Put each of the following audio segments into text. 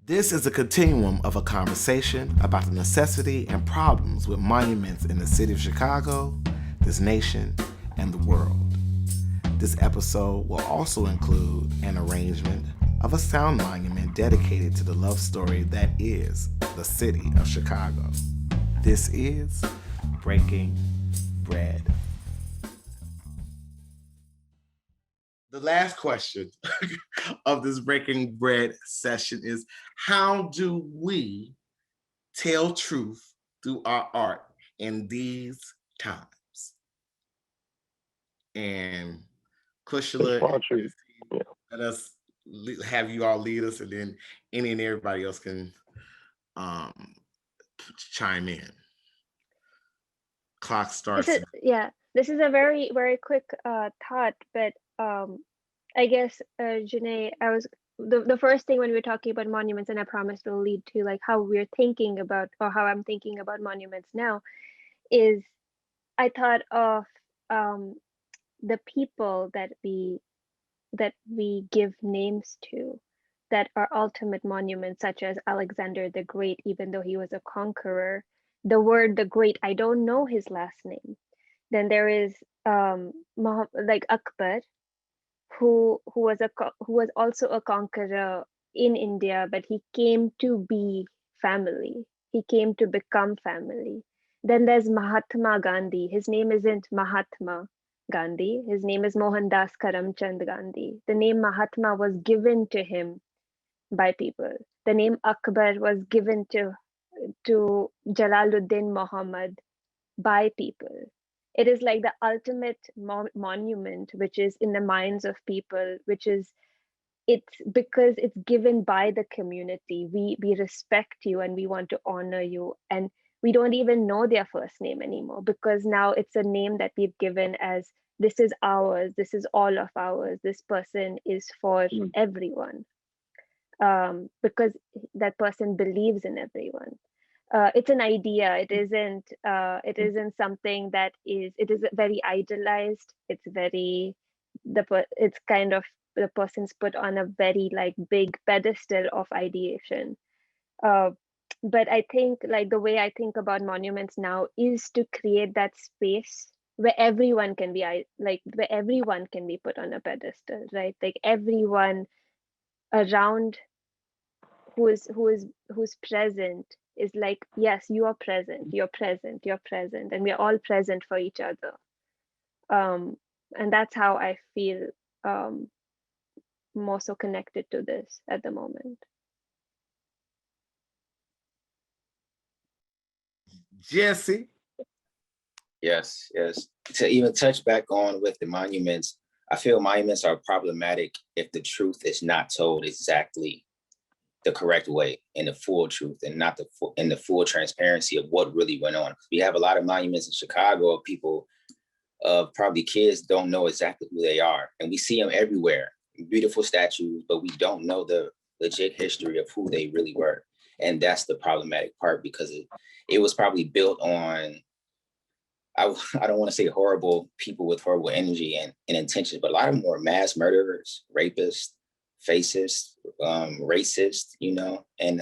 This is a continuum of a conversation about the necessity and problems with monuments in the city of Chicago, this nation, and the world. This episode will also include an arrangement of a sound monument dedicated to the love story that is the city of Chicago. This is Breaking Bread. The last question of this Breaking Bread session is, how do we tell truth through our art in these times? And Kushla, let us have you all lead us, and then any and everybody else can chime in. Clock starts. This is a very, very quick thought, but I guess, Janae, the first thing when we're talking about monuments, and I promise will lead to like how we're thinking about, or how I'm thinking about monuments now, is I thought of the people that we give names to that are ultimate monuments, such as Alexander the Great, even though he was a conqueror. The word the Great, I don't know his last name. Then there is like Akbar, who was also a conqueror in India, but he came to be family. He came to become family. Then there's Mahatma Gandhi. His name isn't Mahatma Gandhi. His name is Mohandas Karamchand Gandhi. The name Mahatma was given to him by people. The name Akbar was given to Jalaluddin Muhammad by people. It is like the ultimate monument, which is in the minds of people, it's because it's given by the community. We respect you and we want to honor you, and we don't even know their first name anymore, because now it's a name that we've given as, this is ours, this is all of ours, this person is for everyone, because that person believes in everyone. It's an idea. It isn't something that it is very idealized. It's kind of, the person's put on a very like big pedestal of ideation. But I think like the way I think about monuments now is to create that space where everyone can be where everyone can be put on a pedestal, right? Like everyone around who's present is like, yes, you are present, you're present, you're present, and we're all present for each other. And that's how I feel more so connected to this at the moment. Jesse. Yes. To even touch back on with the monuments, I feel monuments are problematic if the truth is not told exactly the correct way, in the full truth, and not in the full transparency of what really went on. We have a lot of monuments in Chicago of people, probably kids don't know exactly who they are, and we see them everywhere, beautiful statues, but we don't know the legit history of who they really were. And that's the problematic part, because it was probably built on, I don't want to say horrible people with horrible energy and intentions, but a lot of them were mass murderers, rapists, fascist, racist, and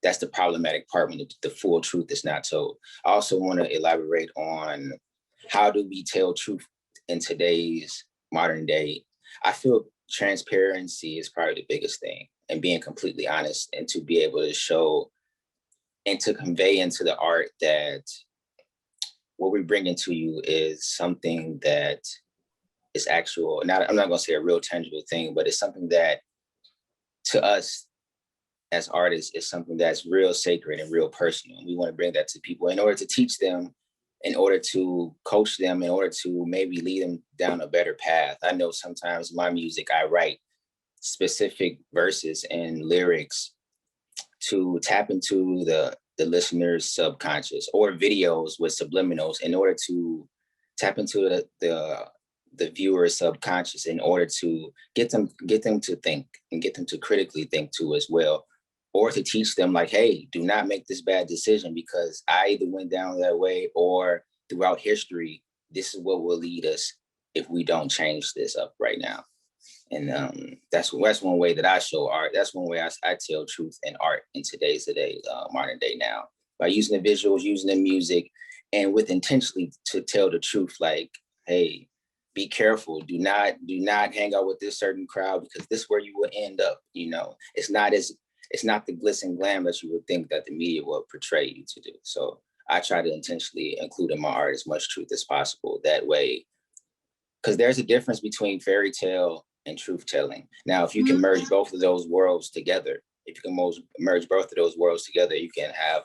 that's the problematic part when the full truth is not told. I also want to elaborate on how do we tell truth in today's modern day. I feel transparency is probably the biggest thing, and being completely honest, and to be able to show and to convey into the art that what we're bringing to you is something that is actual. I'm not going to say a real tangible thing, but it's something that to us as artists is something that's real sacred and real personal. And we want to bring that to people in order to teach them, in order to coach them, in order to maybe lead them down a better path. I know sometimes my music, I write specific verses and lyrics to tap into the listener's subconscious, or videos with subliminals in order to tap into the viewer's subconscious, in order to get them to think and get them to critically think too as well, or to teach them like, hey, do not make this bad decision, because I either went down that way, or throughout history, this is what will lead us if we don't change this up right now. And that's one way that I show art. That's one way I tell truth in art in today's modern day now, by using the visuals, using the music, and with intentionally to tell the truth. Like, hey, be careful. Do not hang out with this certain crowd, because this is where you will end up. You know, it's not the glitz and glam that you would think that the media will portray you to do. So I try to intentionally include in my art as much truth as possible. That way, because there's a difference between fairy tale and truth telling. Now, if you can merge both of those worlds together, you can have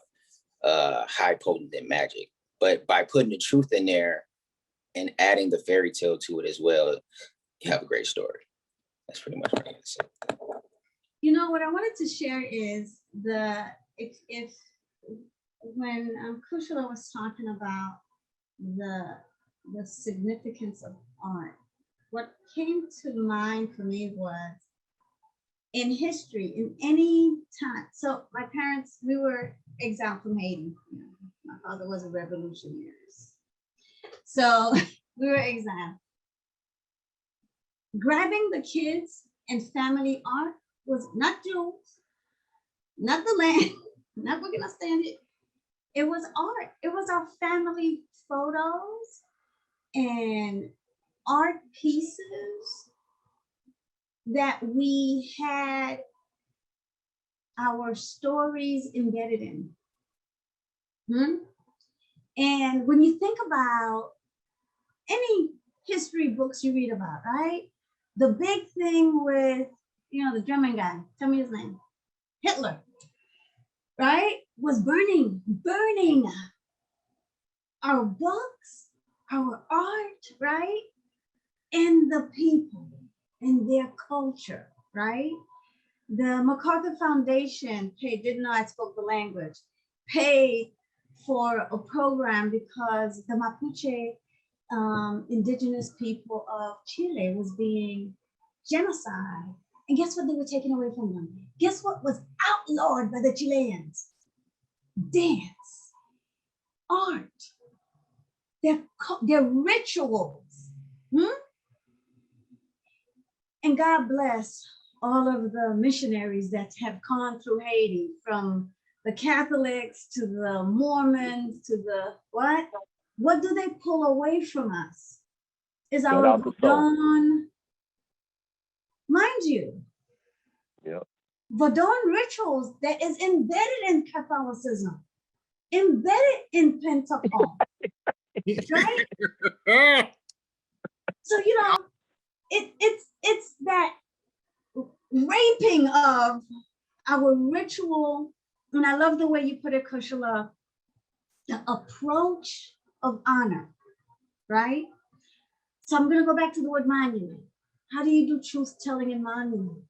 high potent magic. But by putting the truth in there and adding the fairy tale to it as well, you have a great story. That's pretty much what I'm gonna say. You know, what I wanted to share is if when Kushala was talking about the significance of art, what came to mind for me was, in history, in any time. So my parents, we were exiled from Haiti. You know, my father was a revolutionary. So we were exiled. Grabbing the kids and family art was not jewels, not the land, not we're gonna stand it. It was art. It was our family photos and art pieces that we had our stories embedded in. And when you think about any history books you read about, right? The big thing with, you know, the German guy, tell me his name, Hitler, right? Was burning our books, our art, right? And the people and their culture, right? The MacArthur Foundation didn't know I spoke the language, paid for a program because the Mapuche indigenous people of Chile was being genocide. And guess what they were taking away from them? Guess what was outlawed by the Chileans? Dance, art, their rituals. And God bless all of the missionaries that have gone through Haiti, from the Catholics to the Mormons to the what? What do they pull away from us? Is our Vodun, mind you. Yeah. Vodun rituals that is embedded in Catholicism, embedded in Pentecost, right? So, you know, it's that raping of our ritual. And I love the way you put it, Kushala, the approach of honor, right? So I'm going to go back to the word monument. How do you do truth telling in monument?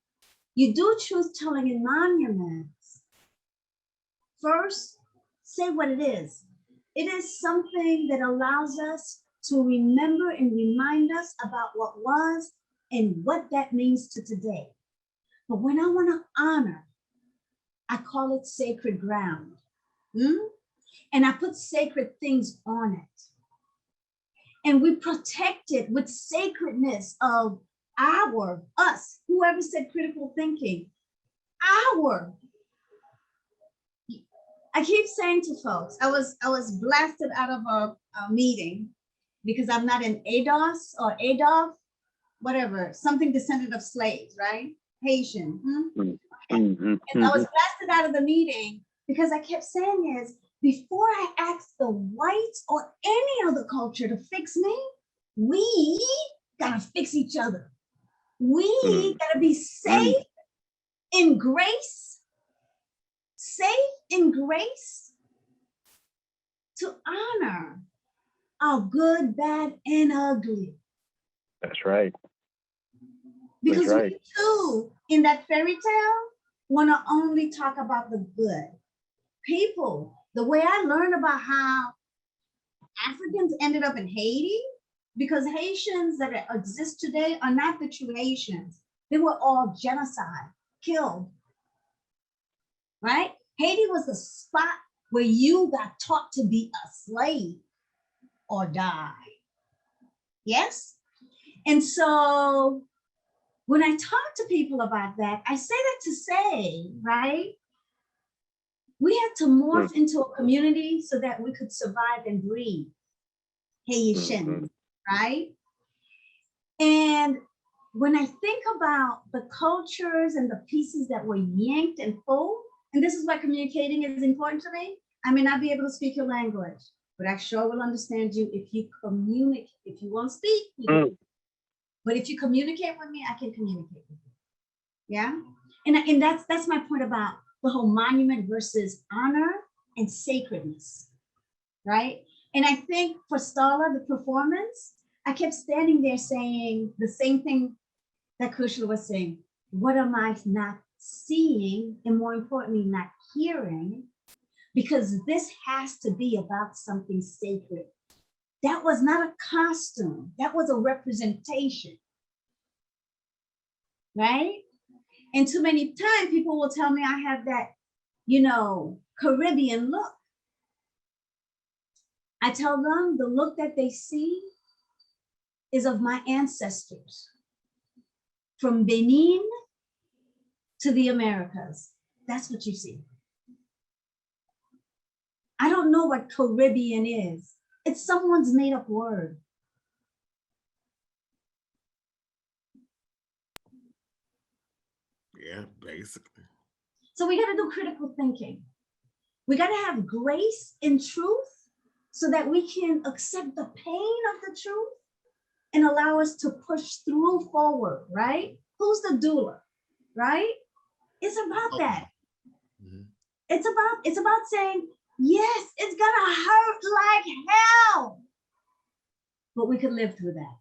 You do truth telling in monuments. First, say what it is. It is something that allows us to remember and remind us about what was and what that means to today. But when I want to honor, I call it sacred ground. And I put sacred things on it. And we protect it with sacredness of us, whoever said critical thinking, I keep saying to folks, I was blasted out of a meeting because I'm not an ADOS or ADOF, whatever, something descendant of slaves, right? Haitian. And I was blasted out of the meeting because I kept saying is, before I ask the whites or any other culture to fix me, we gotta fix each other. We gotta be safe in grace, to honor our good, bad, and ugly. That's right. Because That's right. we too, in that fairy tale, want to only talk about the good. People, the way I learned about how Africans ended up in Haiti, because Haitians that exist today are not the true Haitians. They were all genocide, killed, right? Haiti was the spot where you got taught to be a slave or die. Yes? And so when I talk to people about that, I say that to say, right? We had to morph into a community so that we could survive and breathe. Haitian, right? And when I think about the cultures and the pieces that were yanked and pulled, and this is why communicating is important to me. I may not be able to speak your language, but I sure will understand you if you communicate. If you won't speak, but if you communicate with me, I can communicate with you. Yeah, and that's my point about the whole monument versus honor and sacredness, right? And I think for Starla, the performance, I kept standing there saying the same thing that Kushla was saying. What am I not seeing, and more importantly, not hearing? Because this has to be about something sacred. That was not a costume. That was a representation, right? And too many times people will tell me I have that, Caribbean look. I tell them the look that they see is of my ancestors from Benin to the Americas. That's what you see. I don't know what Caribbean is. It's someone's made up word. Yeah, basically. So we got to do critical thinking. We got to have grace in truth so that we can accept the pain of the truth and allow us to push through forward, right? Who's the doula, right? It's about that. Mm-hmm. It's about saying, yes, it's gonna hurt like hell, but we could live through that.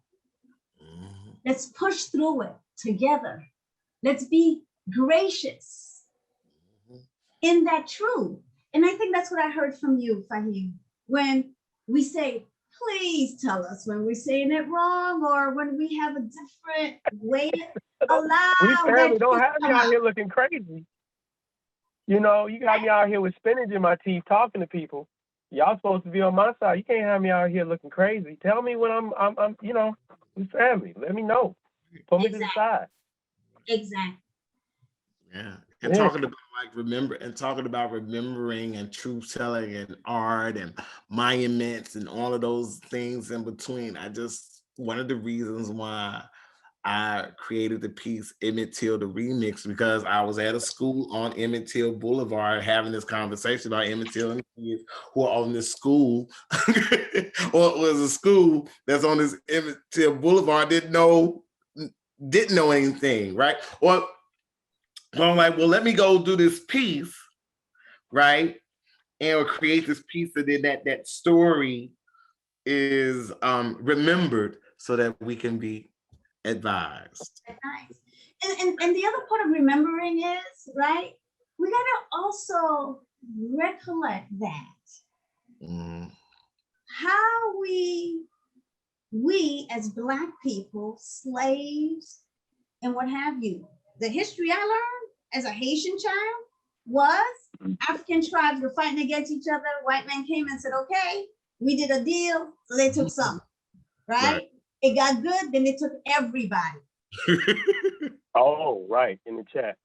Mm-hmm. Let's push through it together. Let's be gracious in that truth. And I think that's what I heard from you, Fahim, when we say, please tell us when we're saying it wrong or when we have a different way to allow. We family, don't have me out out here looking crazy. You got me out here with spinach in my teeth talking to people. Y'all supposed to be on my side. You can't have me out here looking crazy. Tell me when I'm we family. Let me know. Put me to the side. Exactly. Yeah. And talking about remembering and truth telling and art and monuments and all of those things in between. One of the reasons why I created the piece Emmett Till the Remix, because I was at a school on Emmett Till Boulevard having this conversation about Emmett Till and the kids who are on this school, or it was a school that's on this Emmett Till Boulevard, didn't know anything, right? Or I'm like, well, let me go do this piece, right? And create this piece so then that story is remembered so that we can be advised. Nice. And the other part of remembering is, right, we got to also recollect that. How we as Black people, slaves, and what have you, the history I learned as a Haitian child was African tribes were fighting against each other. White man came and said, okay, we did a deal, so they took some, right? It got good, then they took everybody. Oh, right, in the chat.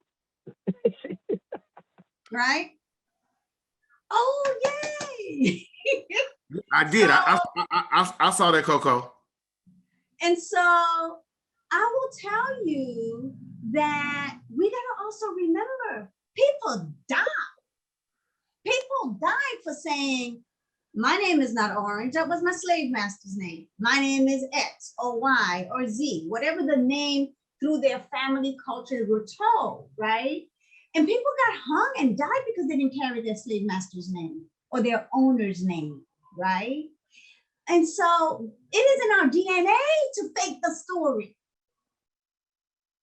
Right? Oh, yay! I did. I saw that, Coco. And so I will tell you that we gotta also remember people died. People died for saying, my name is not Orange, that was my slave master's name. My name is X or Y or Z, whatever the name through their family culture were told, right? And people got hung and died because they didn't carry their slave master's name or their owner's name, right? And so it is in our DNA to fake the story,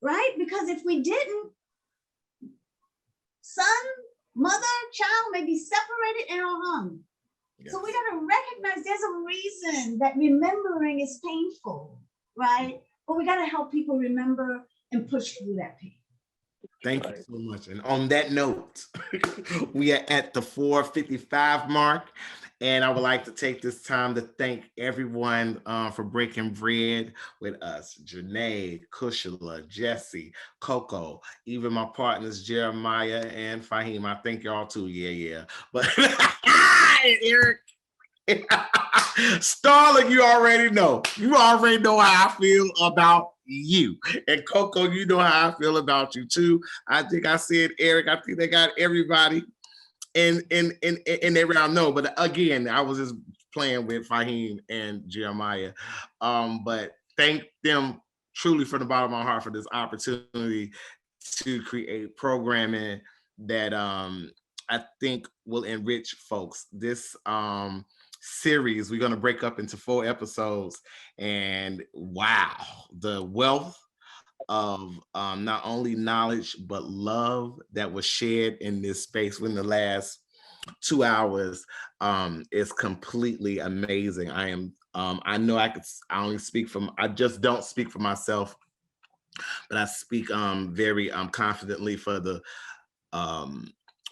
right? Because if we didn't, son, mother, child may be separated and hung. Yes. So we got to recognize there's a reason that remembering is painful, right? But we got to help people remember and push through that pain. Thank you so much. And on that note, we are at the 4:55 mark. And I would like to take this time to thank everyone for breaking bread with us. Janae, Kushla, Jesse, Coco, even my partners, Jeremiah and Fahim. I thank y'all too. Yeah. But Eric, Starling, you already know. You already know how I feel about you. And Coco, you know how I feel about you too. I think I said Eric. I think they got everybody in their round. No, but again, I was just playing with Fahim and Jeremiah. But thank them truly from the bottom of my heart for this opportunity to create programming that I think will enrich folks. This series we're going to break up into 4 episodes, and wow, the wealth of not only knowledge but love that was shared in this space within the last 2 hours is completely amazing. I know I just don't speak for myself, but I speak very confidently for the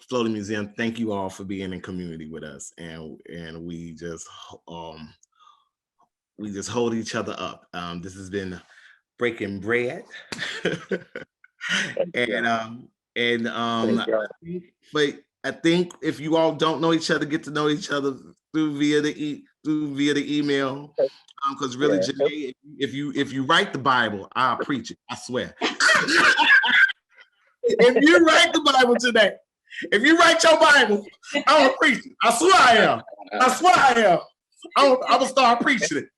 Floating Museum. Thank you all for being in community with us, and we just hold each other up. This has been Breaking Bread. But I think if you all don't know each other, get to know each other via the email. Because really, Janae, if you write the Bible, I'll preach it. I swear. If you write the Bible today, if you write your Bible, I'm gonna preach it. I swear I am. I'm gonna start preaching it.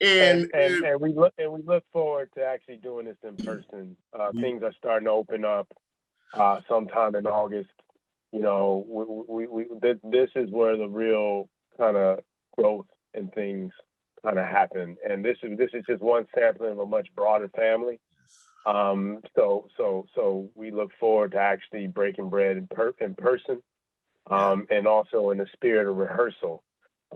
And we look forward to actually doing this in person. Things are starting to open up sometime in August. You know, this is where the real kind of growth and things kind of happen. And this is just one sampling of a much broader family. So we look forward to actually breaking bread in person, and also in the spirit of rehearsal,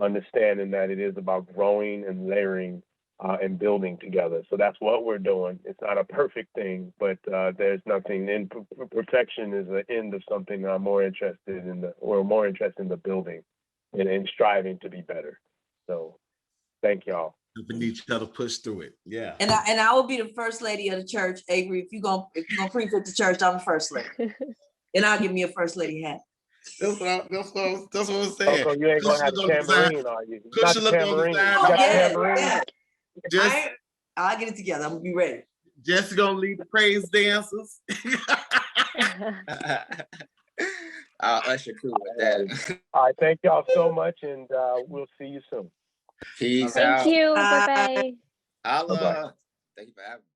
understanding that it is about growing and layering and building together. So that's what we're doing. It's not a perfect thing, but there's nothing in perfection is the end of something that I'm more interested in the building and striving to be better. So thank y'all. We need each other to push through it. Yeah. And I will be the first lady of the church, Avery. If you're gonna preach at the church, I'm the first lady. And I'll give me a first lady hat. That's what I'm saying. You ain't gonna have a tambourine, are you? Not the tambourine. I'll get it together. I'm gonna be ready. Jesse gonna lead the praise dancers. I'll usher crew with that. All right, thank y'all so much, and we'll see you soon. Peace out. Thank you. Bye-bye. Thank you for having me.